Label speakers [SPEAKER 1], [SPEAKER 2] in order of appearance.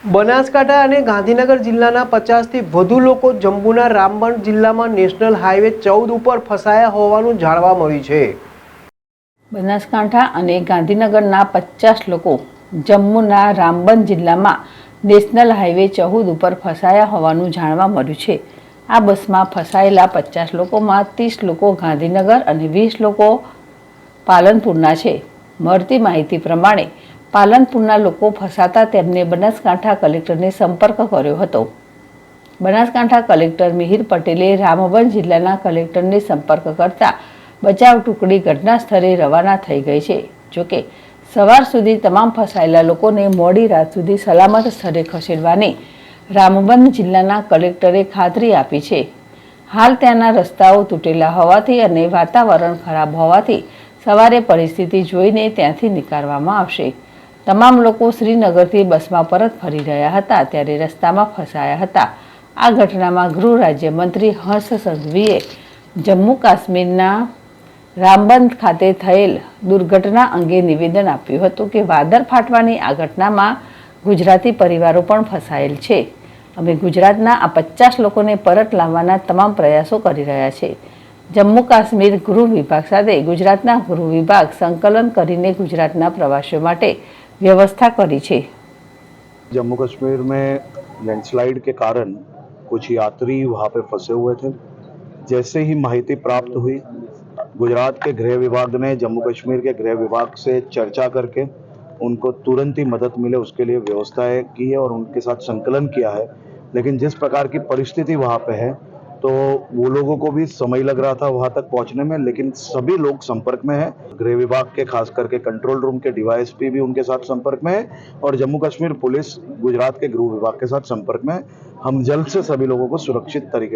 [SPEAKER 1] બનાસકાંઠા અને ગાંધીનગર જિલ્લાના 50થી વધુ લોકો જમ્મુના રામબન જિલ્લામાં નેશનલ હાઈવે 14 ઉપર ફસાયા હોવાનું જાણવા મળ્યું છે।
[SPEAKER 2] બનાસકાંઠા અને ગાંધીનગરના 50 લોકો જમ્મુના રામબન જિલ્લામાં નેશનલ હાઈવે 14 ઉપર ફસાયા હોવાનું જાણવા મળ્યું છે। આ બસમાં ફસાયેલા 50 લોકોમાં 30 લોકો ગાંધીનગર અને 20 લોકો પાલનપુરના છે। મળતી માહિતી પ્રમાણે પાલનપુરના લોકો ફસાતા તેમને બનાસકાંઠા કલેક્ટરને સંપર્ક કર્યો હતો। બનાસકાંઠા કલેક્ટર મિહિર પટેલે રામબન જિલ્લાના કલેક્ટરને સંપર્ક કરતા બચાવ ટુકડી ઘટના સ્થળે રવાના થઈ ગઈ છે। જોકે સવાર સુધી તમામ ફસાયેલા લોકોને મોડી રાત સુધી સલામત સ્થળે ખસેડવાની રામબન જિલ્લાના કલેક્ટરે ખાતરી આપી છે। હાલ ત્યાંના રસ્તાઓ તૂટેલા હોવાથી અને વાતાવરણ ખરાબ હોવાથી સવારે પરિસ્થિતિ જોઈને ત્યાંથી નીકાળવામાં આવશે। તમામ લોકો શ્રીનગરથી બસમાં પરત ફરી રહ્યા હતા ત્યારે રસ્તામાં ફસાયા હતા। આ ઘટનામાં ગૃહ રાજ્યમંત્રી હર્ષ સંઘવીએ જમ્મુ કાશ્મીરના રામબન ખાતે થયેલ દુર્ઘટના અંગે નિવેદન આપ્યું હતું કે વાદળ ફાટવાની આ ઘટનામાં ગુજરાતી પરિવારો પણ ફસાયેલ છે। અમે ગુજરાતના આ 50 લોકોને પરત લાવવાના તમામ પ્રયાસો કરી રહ્યા છે। જમ્મુ કાશ્મીર ગૃહ વિભાગ સાથે ગુજરાતના ગૃહ વિભાગ સંકલન કરીને ગુજરાતના પ્રવાસીઓ માટે व्यवस्था करी है।
[SPEAKER 3] जम्मू कश्मीर में लैंडस्लाइड के कारण कुछ यात्री वहाँ पे फंसे हुए थे। जैसे ही माहिती प्राप्त हुई, गुजरात के गृह विभाग ने जम्मू कश्मीर के गृह विभाग से चर्चा करके उनको तुरंत ही मदद मिले उसके लिए व्यवस्थाएं की है और उनके साथ संकलन किया है। लेकिन जिस प्रकार की परिस्थिति वहाँ पे है तो वो लोगों को भी समय लग रहा था वहाँ तक पहुँचने में, लेकिन सभी लोग संपर्क में हैं। गृह विभाग के खास करके कंट्रोल रूम के डीवाईएसपी भी उनके साथ संपर्क में है और जम्मू कश्मीर पुलिस गुजरात के गृह विभाग के साथ संपर्क में है। हम जल्द से सभी लोगों को सुरक्षित तरीके से